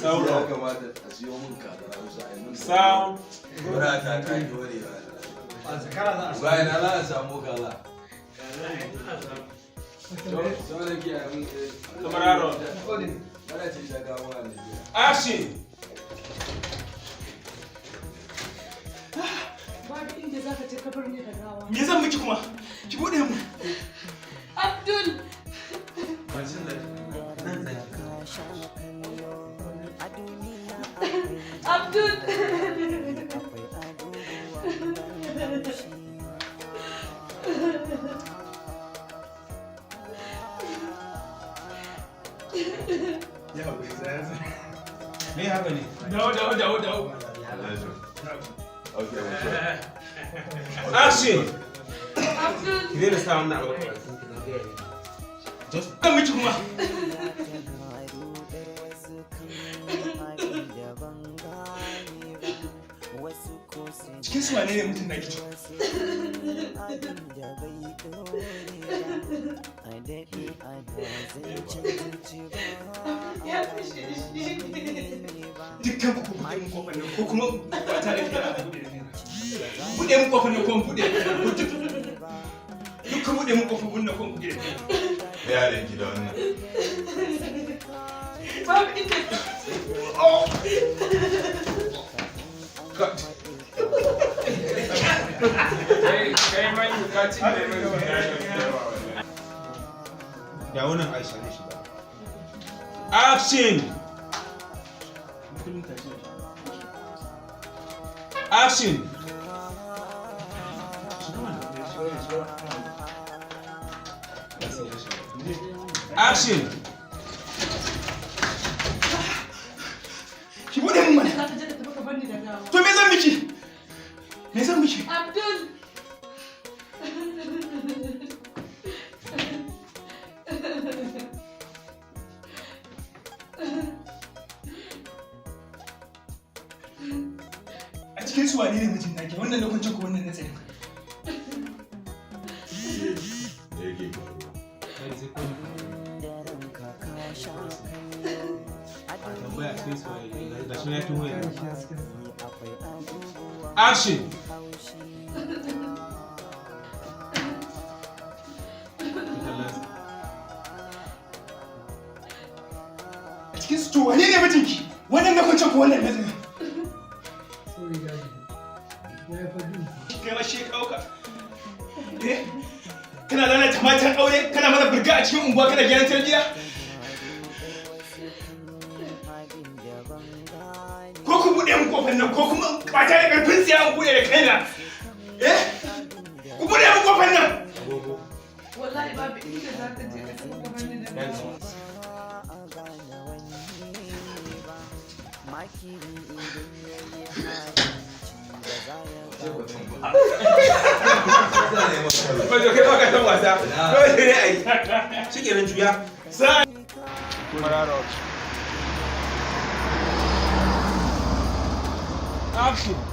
ya kamata a siyo mun kaza Hausa a mun sound gura ta kai dole ba zakara za a samu bayan Allah ya samu kaza so da ke a mun kamar aro ana ce shaka mu ne action babu inda zaka je ka bar ni da gawa me zan miki kuma ki bude mu Abdul Abdul ya haƙuri sai me haka ne dawo okay action Abdul ki daina sa wannan abu just kan miki kuma cikin su wane ne mutum na kici dukkan ku buɗe mun kofar nan ko kuma ba ta da kira buɗe mun kofar nan ko buɗe dukkan buɗe mun kofar nan ko buɗe me ya danki da wannan babu inda oh cut kai mai ka ci da da wannan Aisha ne shi ba action action action ki bude mun mana za ka je ka tafi ka bar ni da gawa to me zan miki Abdul a cikin su wane ne mutum nake wannan na kwance ko wannan na tsaye da yake action a cikin su to wane ne mijinki wannan na kwance ko wannan na tsaye kai ma shi ya kawo ka kana lalata matan aure kana mana burga a cikin unguwa kana gyaran tarbiyya ko ku buɗe mu kofar nan ko kuma ɓata da ƙarfin tsiya mu buɗe da kaina ku buɗe mu kofar nan wallahi babu inda za ka je ka tafi ka bar ni da gawa Bajo kai baka san wasa. Dole ne ai. Shikenan juya. Sai. Mararo. Action.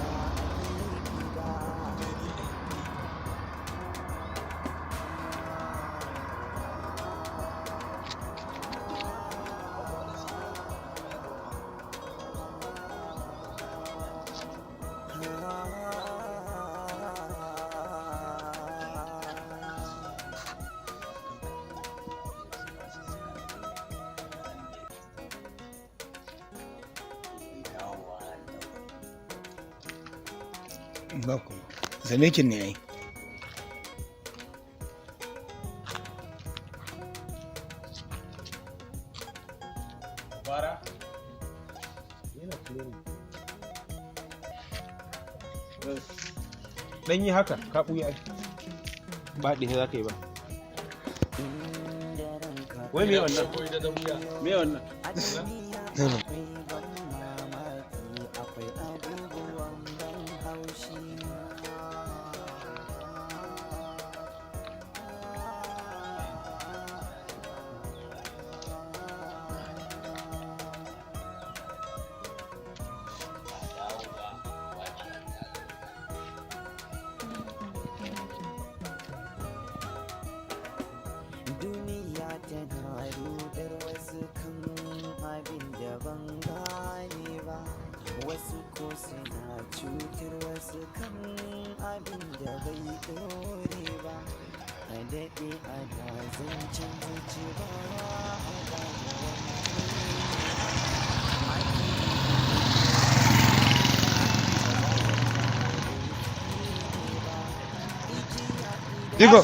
ba ku zanekin ne ai Fara. dan yi haka ka buya ba ɗaya za ka yi ba wai me wannan me wannan duniya tana rudar wasu kan abin da ban wasu ko suna cutar wasu kan abin da bai dore ba a daɗe ana zancen zuci ba Digo.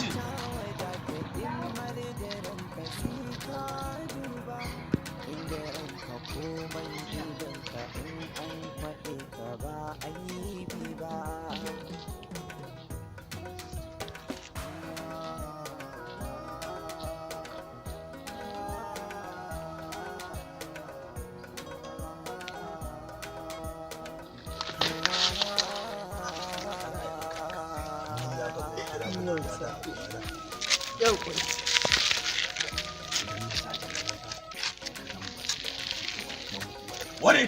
Ware!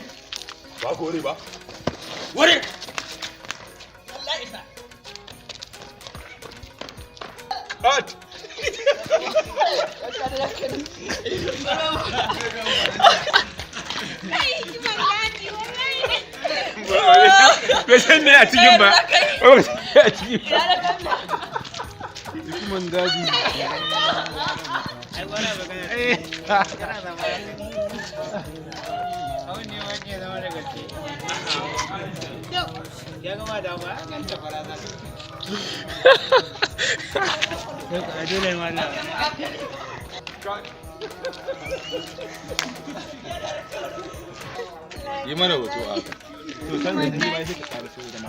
Ba ko ba? Ware! Allah isa. At! Bai san ne a cikin ba. Bai san ne a cikin ba. Hikiman daji. Ai wala magana. Kana zama. Awun ne wani ya zama da gaske. Ya gama da ba kan ta fara za ka. Dole wannan. Yi mana hoto a haka. To san da ni ba sai ka ƙara so da